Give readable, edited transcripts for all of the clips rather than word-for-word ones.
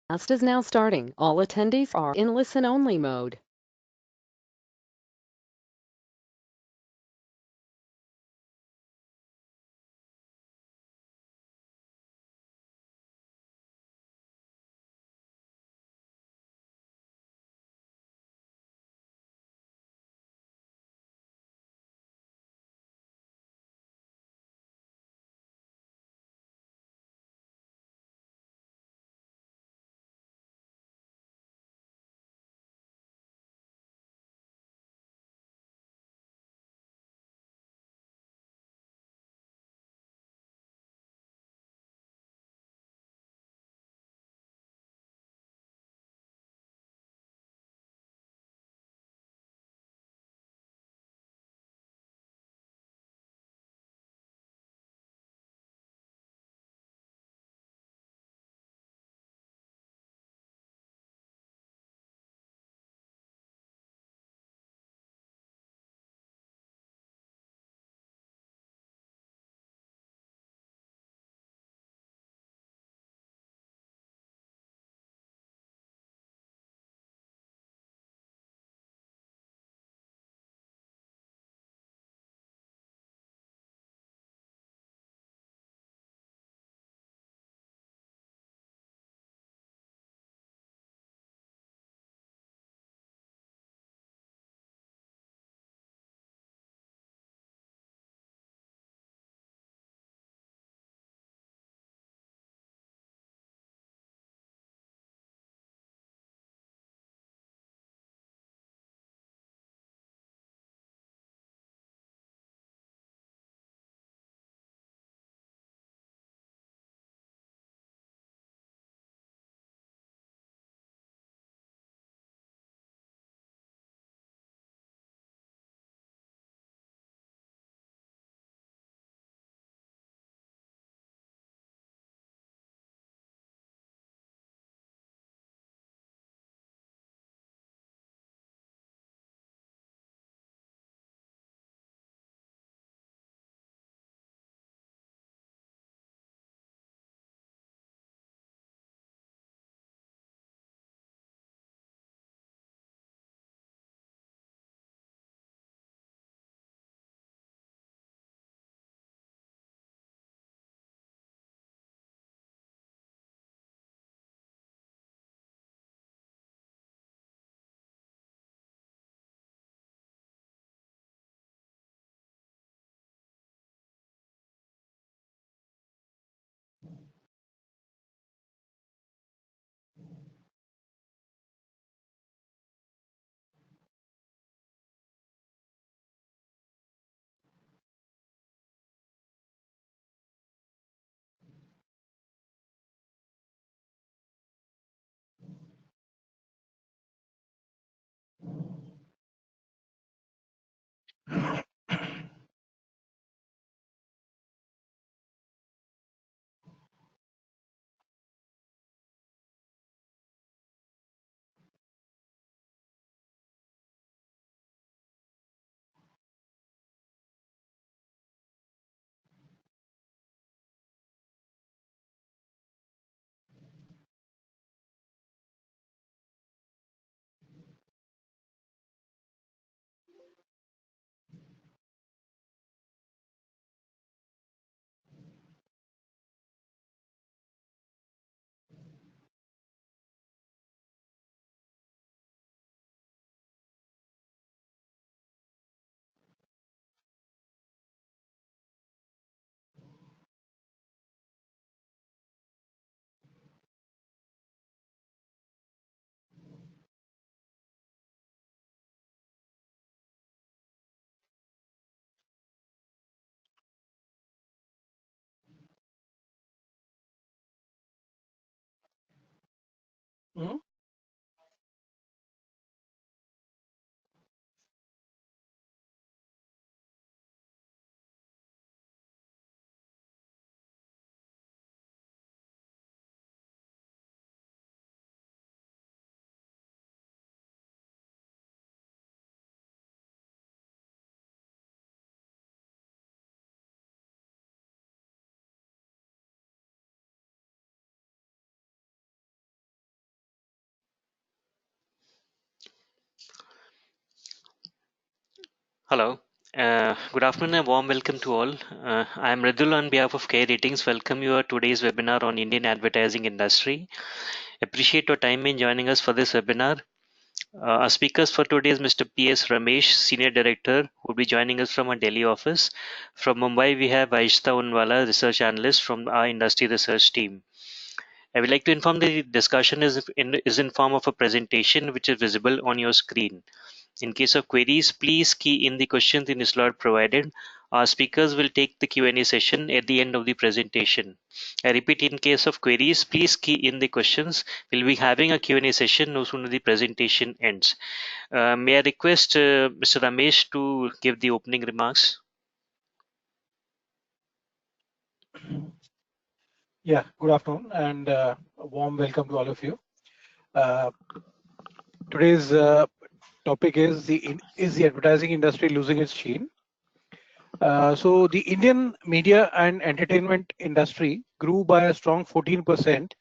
Class is now starting. All attendees are in listen-only mode. Hmm? Hello. Good afternoon and warm welcome to all. I am Radul on behalf of Care Ratings. Welcome you to today's webinar on Indian advertising industry. Appreciate your time in joining us for this webinar. Our speakers for today is Mr. P.S. Ramesh, Senior Director, who will be joining us from our Delhi office. From Mumbai, we have Vahishta Unwalla, Research Analyst from our industry research team. I would like to inform the discussion is in form of a presentation which is visible on your screen. In case of queries, please key in the questions in the slot provided. Our speakers will take the Q&A session at the end of the presentation. I repeat, in case of queries, please key in the questions. We'll be having a Q&A session no sooner the presentation ends. May I request Mr. Ramesh to give the opening remarks? Yeah, good afternoon and a warm welcome to all of you. Uh, Today's topic is the advertising industry losing its sheen? So the Indian media and entertainment industry grew by a strong 14%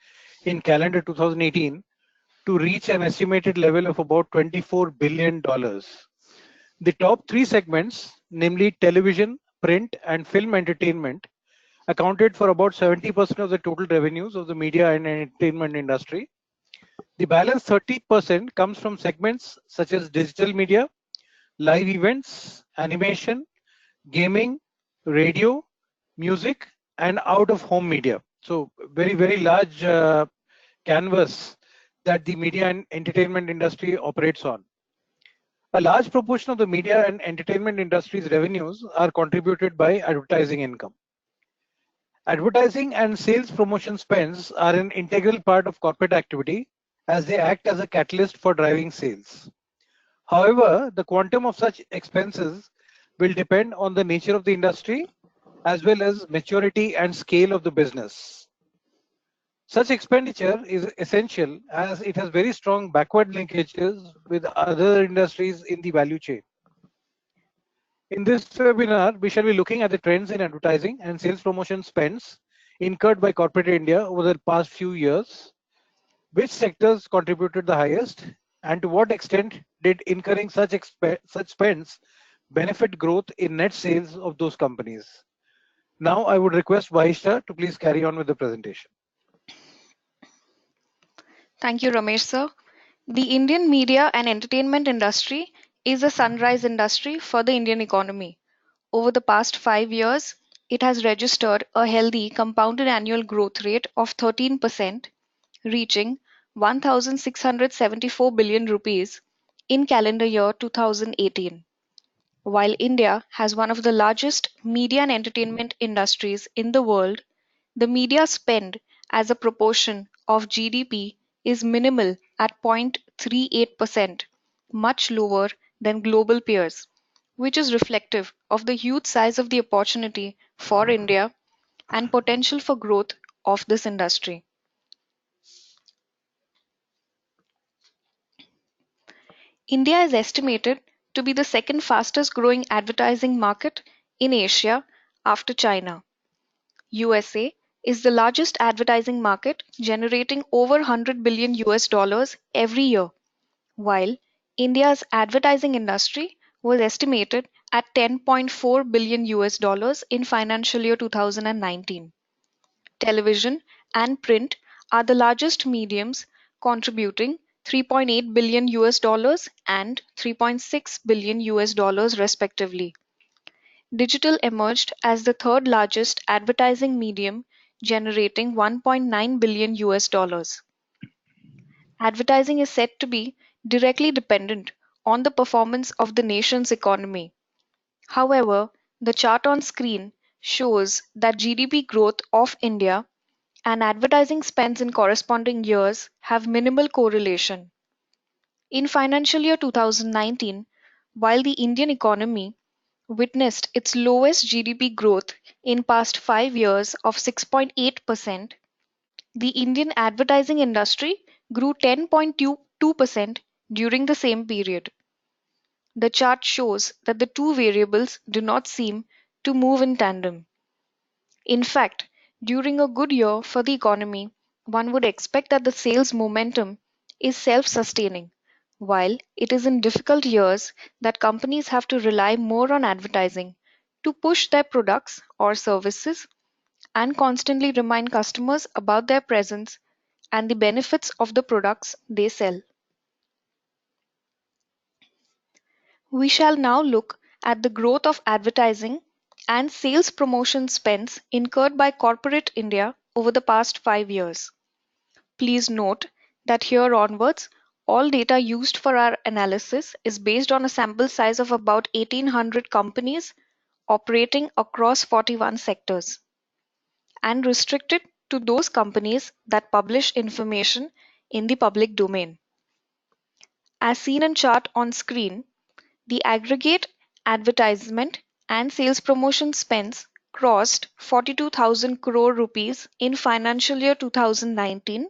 in calendar 2018 to reach an estimated level of about $24 billion. The top three segments, namely television, print, and film entertainment, accounted for about 70% of the total revenues of the media and entertainment industry. The balance 30% comes from segments such as digital media, live events, animation, gaming, radio, music, and out of home media. So, very, very large canvas that the media and entertainment industry operates on. A large proportion of the media and entertainment industry's revenues are contributed by advertising income. Advertising and sales promotion spends are an integral part of corporate activity as they act as a catalyst for driving sales. However, the quantum of such expenses will depend on the nature of the industry as well as maturity and scale of the business. Such expenditure is essential as it has very strong backward linkages with other industries in the value chain. In this webinar, we shall be looking at the trends in advertising and sales promotion spends incurred by corporate India over the past few years, which sectors contributed the highest, and to what extent did incurring such spends benefit growth in net sales of those companies. Now, I would request Vahishta to please carry on with the presentation. Thank you, Ramesh sir. The Indian media and entertainment industry is a sunrise industry for the Indian economy. Over the past 5 years, it has registered a healthy compounded annual growth rate of 13%, reaching 1,674 billion rupees in calendar year 2018. While India has one of the largest media and entertainment industries in the world, the media spend as a proportion of GDP is minimal at 0.38%, much lower than global peers, which is reflective of the huge size of the opportunity for India and potential for growth of this industry. India is estimated to be the second fastest growing advertising market in Asia after China. USA is the largest advertising market, generating over 100 billion US dollars every year, while India's advertising industry was estimated at 10.4 billion US dollars in financial year 2019. Television and print are the largest mediums, contributing 3.8 billion US dollars and 3.6 billion US dollars respectively. Digital emerged as the third largest advertising medium, generating 1.9 billion US dollars. Advertising is said to be directly dependent on the performance of the nation's economy. However, the chart on screen shows that GDP growth of India and advertising spends in corresponding years have minimal correlation. In financial year 2019, while the Indian economy witnessed its lowest GDP growth in past 5 years of 6.8%, the Indian advertising industry grew 10.22% during the same period. The chart shows that the two variables do not seem to move in tandem. In fact, during a good year for the economy, one would expect that the sales momentum is self sustaining, while it is in difficult years that companies have to rely more on advertising to push their products or services and constantly remind customers about their presence and the benefits of the products they sell. We shall now look at the growth of advertising and sales promotion spends incurred by corporate India over the past 5 years. Please note that here onwards, all data used for our analysis is based on a sample size of about 1800 companies operating across 41 sectors and restricted to those companies that publish information in the public domain. As seen in chart on screen, the aggregate advertisement and sales promotion spends crossed 42,000 crore rupees in financial year 2019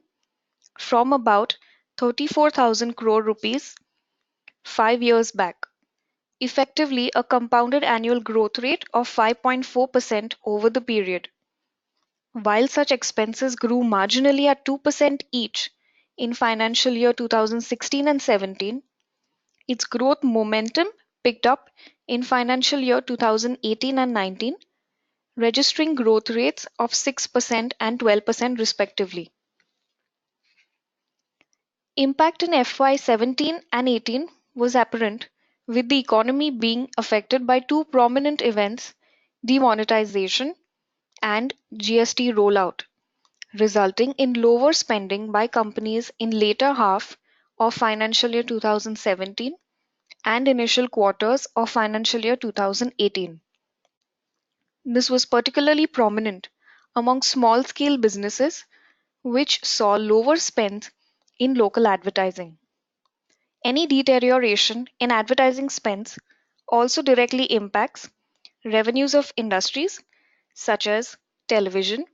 from about 34,000 crore rupees 5 years back, effectively a compounded annual growth rate of 5.4% over the period. While such expenses grew marginally at 2% each in financial year 2016 and 17, its growth momentum picked up in financial year 2018 and 19, registering growth rates of 6% and 12% respectively. Impact in FY 17 and 18 was apparent, with the economy being affected by two prominent events: demonetization and GST rollout, resulting in lower spending by companies in later half of financial year 2017 and initial quarters of financial year 2018. This was particularly prominent among small scale businesses, which saw lower spend in local advertising. Any deterioration in advertising spends also directly impacts revenues of industries such as television,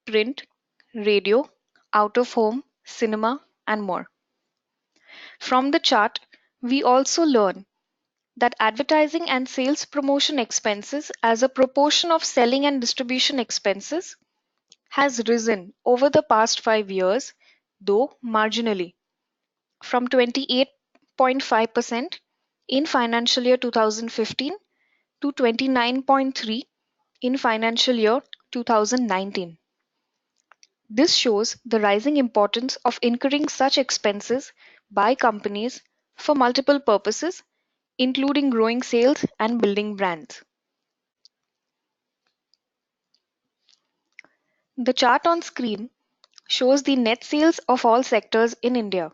print, radio, out of home, cinema, and more. From the chart, we also learn that advertising and sales promotion expenses as a proportion of selling and distribution expenses has risen over the past 5 years, though marginally, from 28.5% in financial year 2015 to 29.3% in financial year 2019. This shows the rising importance of incurring such expenses by companies for multiple purposes, including growing sales and building brands. The chart on screen shows the net sales of all sectors in India.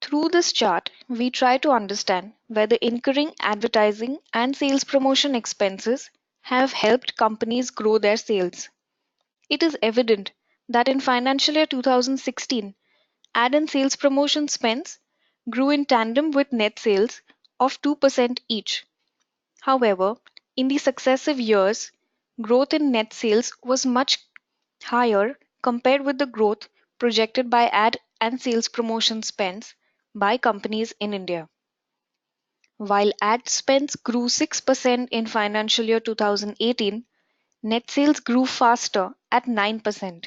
Through this chart, we try to understand whether incurring advertising and sales promotion expenses have helped companies grow their sales. It is evident that in financial year 2016, ad and sales promotion spends grew in tandem with net sales of 2% each. However, in the successive years, growth in net sales was much higher compared with the growth projected by ad and sales promotion spends by companies in India. While ad spends grew 6% in financial year 2018, net sales grew faster at 9%.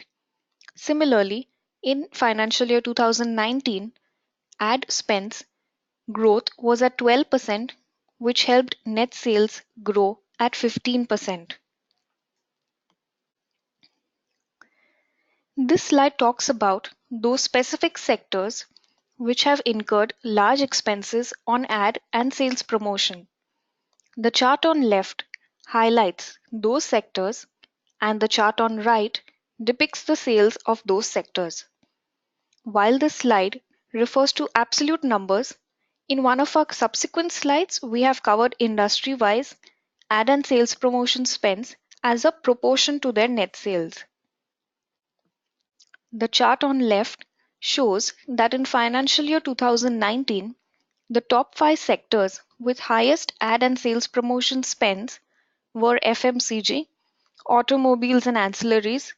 Similarly, in financial year 2019, ad spends growth was at 12%, which helped net sales grow at 15%. This slide talks about those specific sectors which have incurred large expenses on ad and sales promotion. The chart on left highlights those sectors, and the chart on right depicts the sales of those sectors. While this slide refers to absolute numbers, in one of our subsequent slides we have covered industry-wise ad and sales promotion spends as a proportion to their net sales. The chart on left shows that in financial year 2019, the top 5 sectors with highest ad and sales promotion spends were FMCG, automobiles and ancillaries,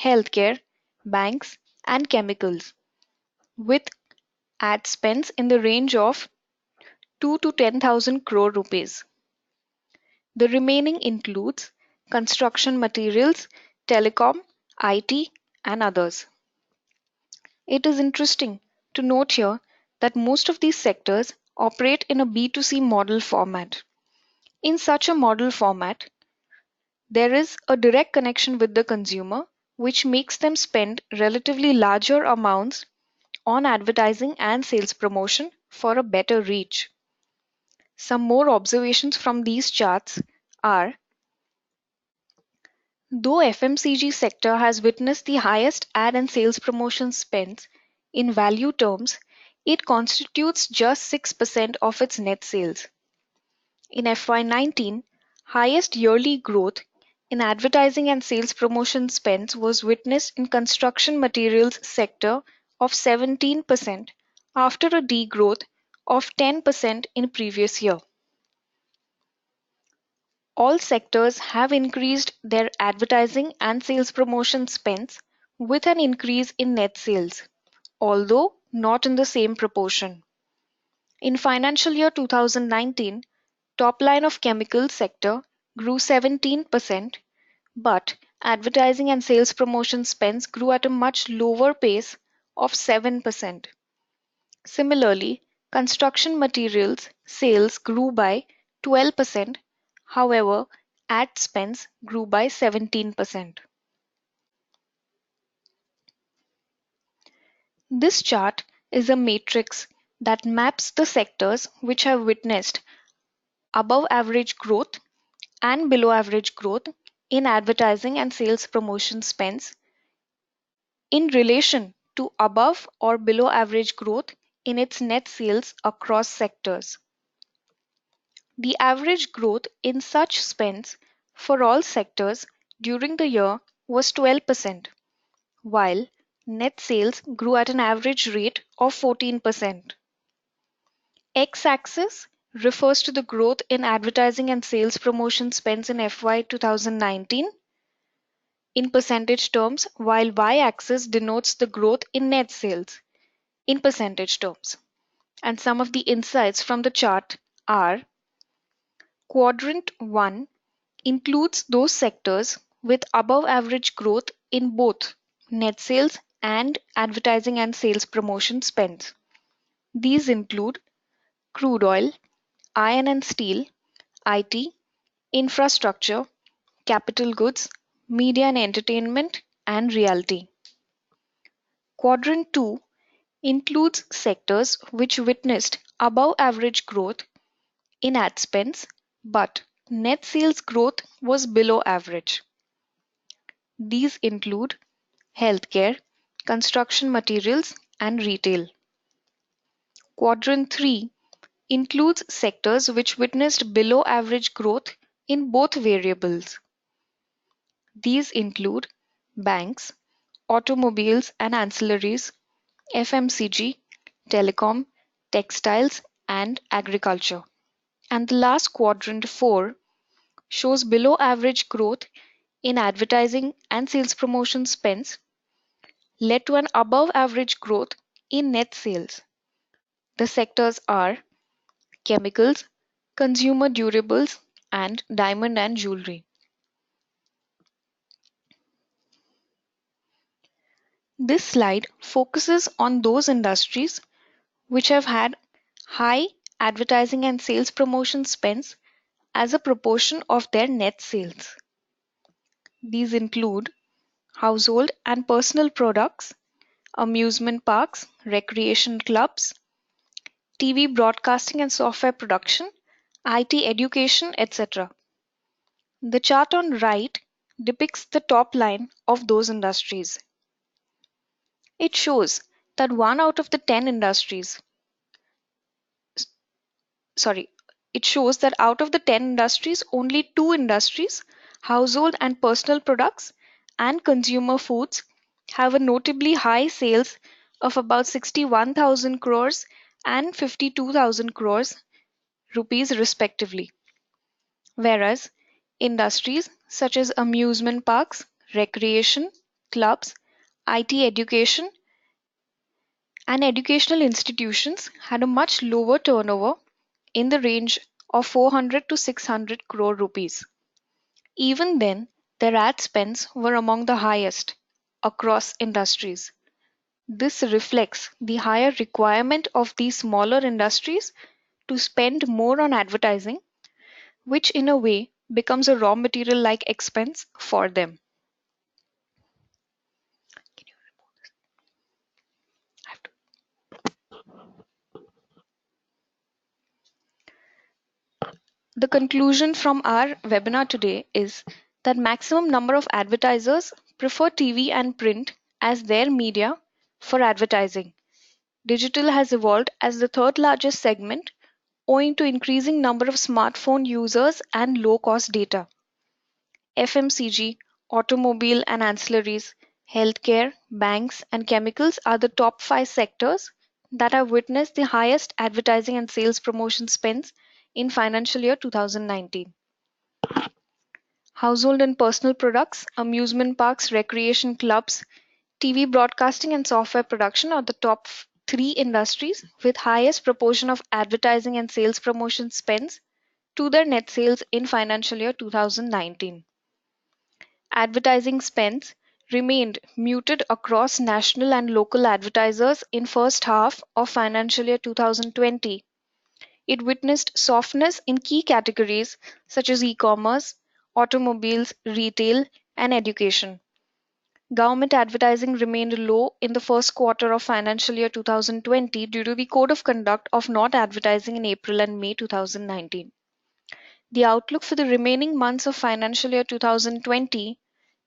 healthcare, banks, and chemicals, with ad spends in the range of 2 to 10,000 crore rupees. The remaining includes construction materials, telecom, IT, and others. It is interesting to note here that most of these sectors operate in a B2C model format. In such a model format, there is a direct connection with the consumer, which makes them spend relatively larger amounts on advertising and sales promotion for a better reach. Some more observations from these charts are: though FMCG sector has witnessed the highest ad and sales promotion spends in value terms, it constitutes just 6% of its net sales. In FY19, highest yearly growth in advertising and sales promotion spends was witnessed in construction materials sector of 17% after a degrowth of 10% in previous year. All sectors have increased their advertising and sales promotion spends with an increase in net sales, although not in the same proportion. In financial year 2019, top line of chemical sector grew 17%, but advertising and sales promotion spends grew at a much lower pace of 7%. Similarly, construction materials sales grew by 12%, however, ad spends grew by 17%. This chart is a matrix that maps the sectors which have witnessed above average growth and below average growth in advertising and sales promotion spends in relation to above or below average growth in its net sales across sectors. The average growth in such spends for all sectors during the year was 12%, while net sales grew at an average rate of 14%. X-axis refers to the growth in advertising and sales promotion spends in FY 2019 in percentage terms, while y-axis denotes the growth in net sales in percentage terms. And some of the insights from the chart are: quadrant 1 includes those sectors with above average growth in both net sales and advertising and sales promotion spends. These include crude oil, iron and steel, IT, infrastructure, capital goods, media and entertainment, and realty. Quadrant 2 includes sectors which witnessed above average growth in ad spends, but net sales growth was below average. These include healthcare, construction materials, and retail. Quadrant 3 includes sectors which witnessed below average growth in both variables. These include banks, automobiles and ancillaries, FMCG, telecom, textiles, and agriculture. And the last quadrant 4 shows below average growth in advertising and sales promotion spends led to an above average growth in net sales. The sectors are chemicals, consumer durables, and diamond and jewelry. This slide focuses on those industries which have had high advertising and sales promotion spends as a proportion of their net sales. These include household and personal products, amusement parks, recreation clubs, TV broadcasting and software production, IT education, etc. The chart on right depicts the top line of those industries. It shows that out of the 10 industries, only 2 industries, household and personal products and consumer foods, have a notably high sales of about 61,000 crores and 52,000 crores rupees respectively. Whereas industries such as amusement parks, recreation, clubs, IT education, and educational institutions had a much lower turnover in the range of 400 to 600 crore rupees. Even then, their ad spends were among the highest across industries. This reflects the higher requirement of these smaller industries to spend more on advertising, which in a way becomes a raw material like expense for them. The conclusion from our webinar today is that maximum number of advertisers prefer TV and print as their media for advertising. Digital has evolved as the third largest segment owing to increasing number of smartphone users and low cost data. FMCG, automobile and ancillaries, healthcare, banks and chemicals are the top 5 sectors that have witnessed the highest advertising and sales promotion spends in financial year 2019. Household and personal products, amusement parks, recreation clubs, TV broadcasting and software production are the top 3 industries with highest proportion of advertising and sales promotion spends to their net sales in financial year 2019. Advertising spends remained muted across national and local advertisers in first half of financial year 2020. It witnessed softness in key categories such as e-commerce, automobiles, retail, and education. Government advertising remained low in the first quarter of financial year 2020 due to the Code of Conduct of not advertising in April and May 2019. The outlook for the remaining months of financial year 2020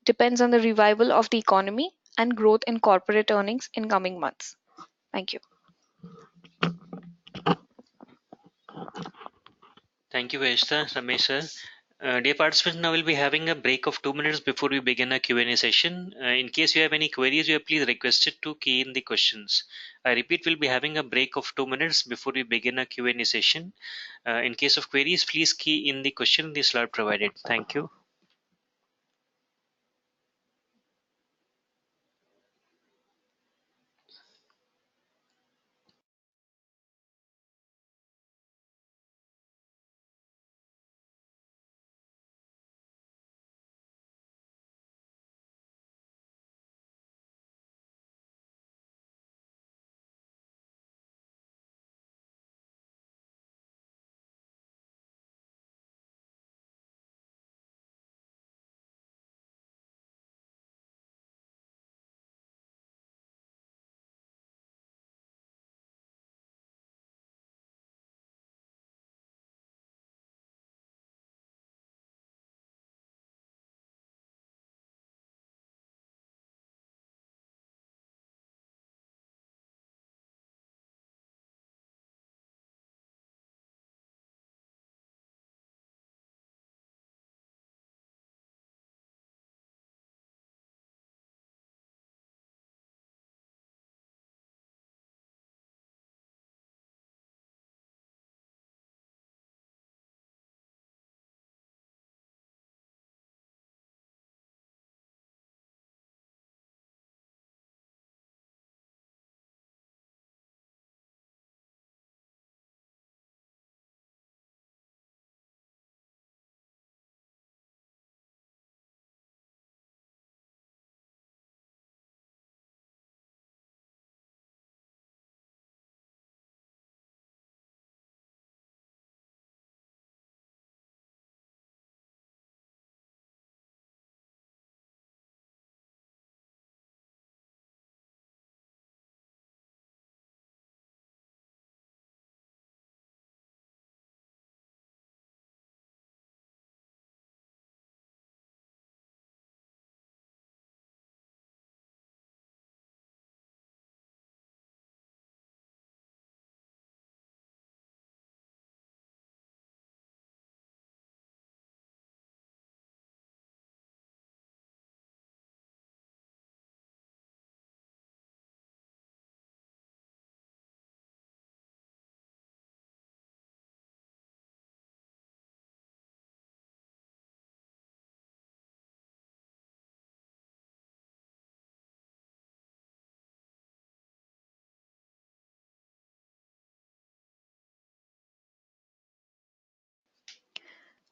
depends on the revival of the economy and growth in corporate earnings in coming months. Thank you. Thank you, Vahishta, Ramesh sir. Dear participants, now we'll be having a break of 2 minutes before we begin a Q&A session. In case you have any queries, you are please requested to key in the questions. I repeat, we'll be having a break of 2 minutes before we begin a Q&A session. In case of queries, please key in the question in the slot provided. Thank you.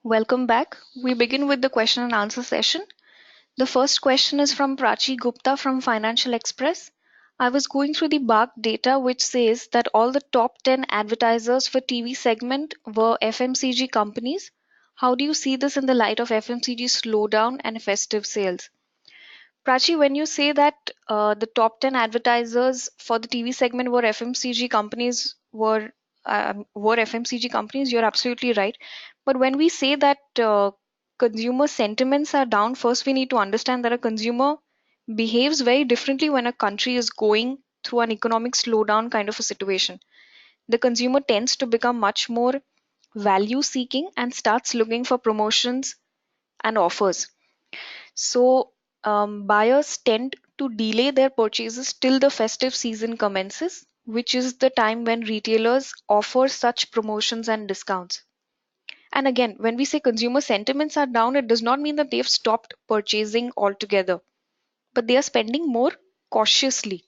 Welcome back. We begin with the question and answer session. The first question is from Prachi Gupta from Financial Express. I was going through the BARC data, which says that all the top 10 advertisers for TV segment were FMCG companies. How do you see this in the light of FMCG slowdown and festive sales? Prachi, when you say that the top 10 advertisers for the TV segment were FMCG companies, you're absolutely right. But when we say that consumer sentiments are down, first we need to understand that a consumer behaves very differently when a country is going through an economic slowdown kind of a situation. The consumer tends to become much more value seeking and starts looking for promotions and offers. So, buyers tend to delay their purchases till the festive season commences, which is the time when retailers offer such promotions and discounts. And again, when we say consumer sentiments are down, it does not mean that they've stopped purchasing altogether, but they are spending more cautiously.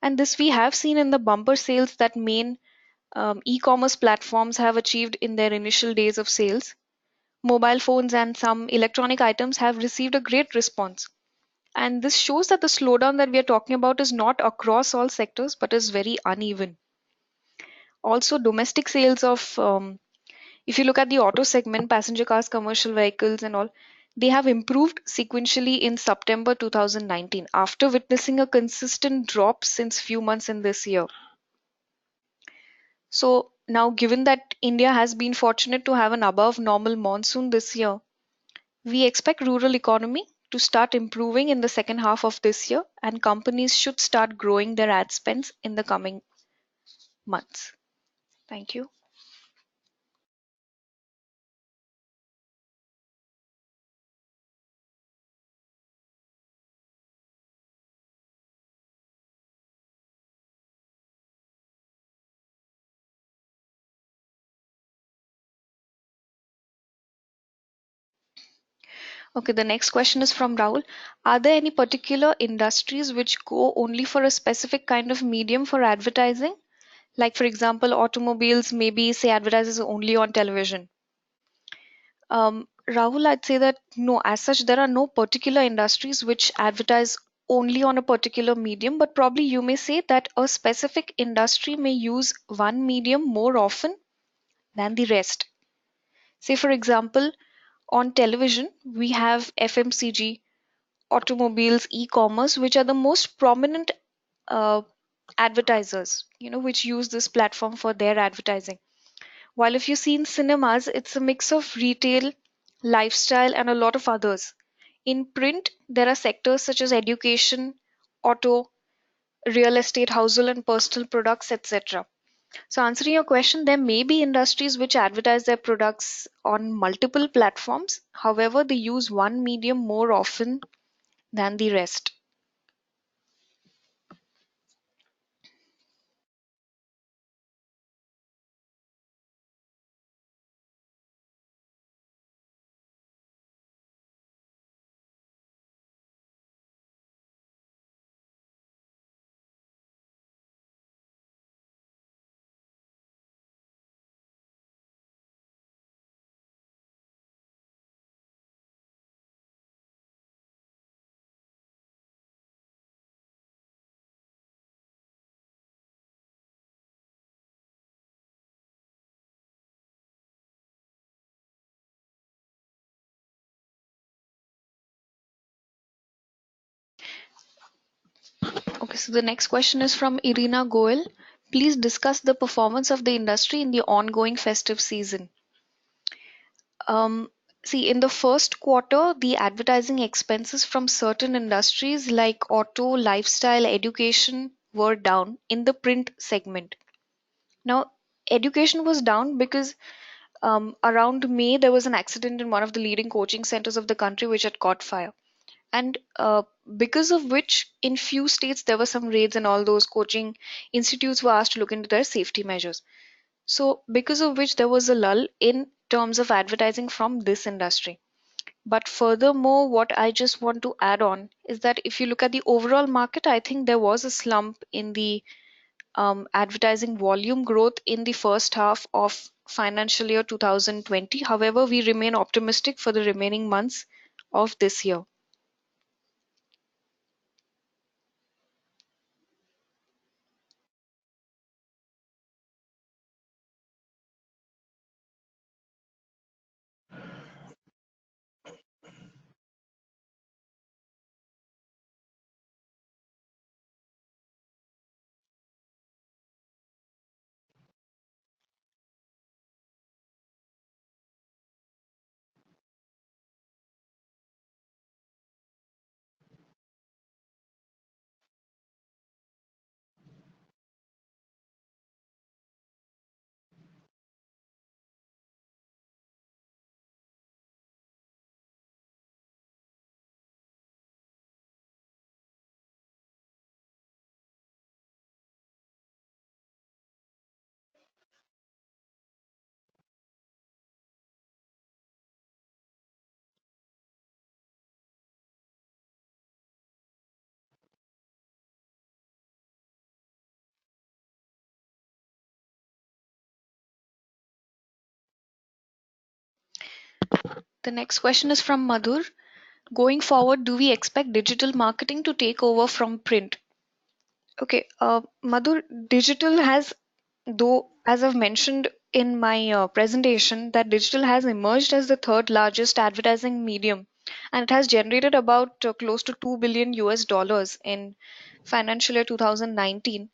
And this we have seen in the bumper sales that main e-commerce platforms have achieved in their initial days of sales. Mobile phones and some electronic items have received a great response. And this shows that the slowdown that we are talking about is not across all sectors, but is very uneven. Also, domestic sales of, if you look at the auto segment, passenger cars, commercial vehicles, and all, they have improved sequentially in September 2019 after witnessing a consistent drop since few months in this year. So now, given that India has been fortunate to have an above normal monsoon this year, we expect rural economy to start improving in the second half of this year, and companies should start growing their ad spends in the coming months. Thank you. Okay, the next question is from Rahul. Are there any particular industries which go only for a specific kind of medium for advertising? Like, for example, automobiles maybe say advertises only on television. Rahul, I'd say that no, as such, there are no particular industries which advertise only on a particular medium, but probably you may say that a specific industry may use one medium more often than the rest. Say, for example, on television, we have FMCG, automobiles, e-commerce, which are the most prominent uh, advertisers, which use this platform for their advertising. While if you see in cinemas, it's a mix of retail, lifestyle, and a lot of others. In print, there are sectors such as education, auto, real estate, household and personal products, etc. So, answering your question, there may be industries which advertise their products on multiple platforms. However, they use one medium more often than the rest. Okay, so the next question is from Irina Goel. Please discuss the performance of the industry in the ongoing festive season. Um, See, in the first quarter, the advertising expenses from certain industries like auto, lifestyle, education were down in the print segment. Now, education was down because around May there was an accident in one of the leading coaching centers of the country which had caught fire. And because of which, in few states, there were some raids and all those coaching institutes were asked to look into their safety measures. So, because of which, there was a lull in terms of advertising from this industry. But furthermore, what I just want to add on is that if you look at the overall market, I think there was a slump in the advertising volume growth in the first half of financial year 2020. However, we remain optimistic for the remaining months of this year. The next question is from Madhur. Going forward, do we expect digital marketing to take over from print? Okay, Madhur, digital has, though, as I've mentioned in my presentation, that digital has emerged as the third largest advertising medium, and it has generated about close to 2 billion US dollars in financial year 2019.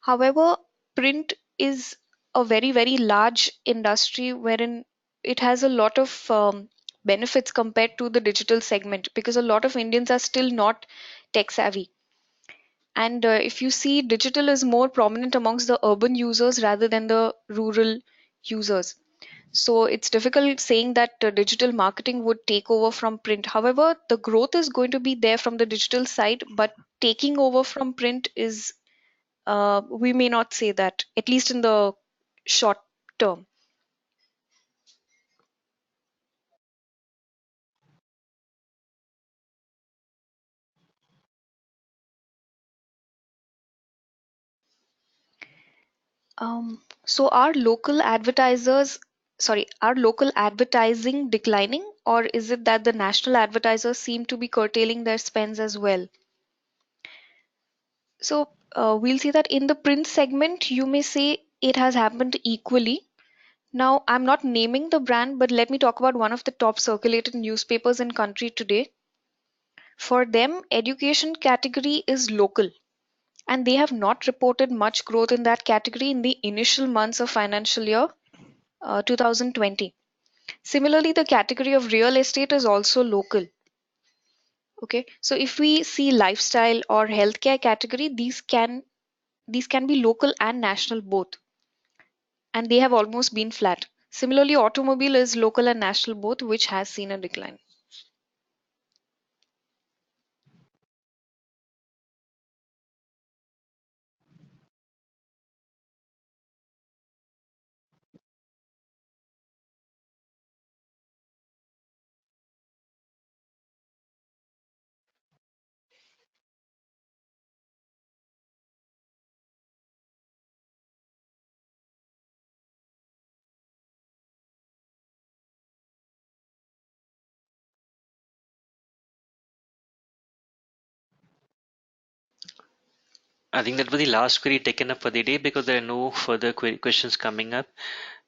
However, print is a very, very large industry wherein it has a lot of benefits compared to the digital segment because a lot of Indians are still not tech savvy. And if you see, digital is more prominent amongst the urban users rather than the rural users. So it's difficult saying that digital marketing would take over from print. However, the growth is going to be there from the digital side, but taking over from print is, we may not say that, at least in the short term. So are local advertising declining, or is it that the national advertisers seem to be curtailing their spends as well? So we'll see that in the print segment, you may say it has happened equally. Now, I'm not naming the brand, but let me talk about one of the top circulated newspapers in country today. For them, education category is local, and they have not reported much growth in that category in the initial months of financial year 2020. Similarly, the category of real estate is also local. Okay, so if we see lifestyle or healthcare category, these can be local and national both, and they have almost been flat. Similarly, automobile is local and national both, which has seen a decline. I think that was the last query taken up for the day because there are no further questions coming up.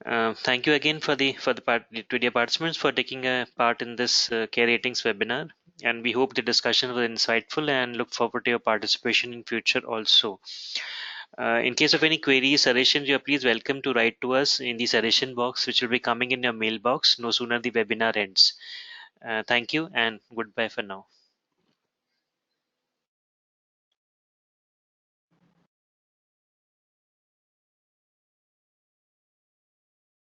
Thank you again for to the participants for taking a part in this care ratings webinar, and we hope the discussion was insightful and look forward to your participation in future also. In case of any queries, suggestions, you are please welcome to write to us in the suggestion box, which will be coming in your mailbox no sooner the webinar ends. Thank you and goodbye for now.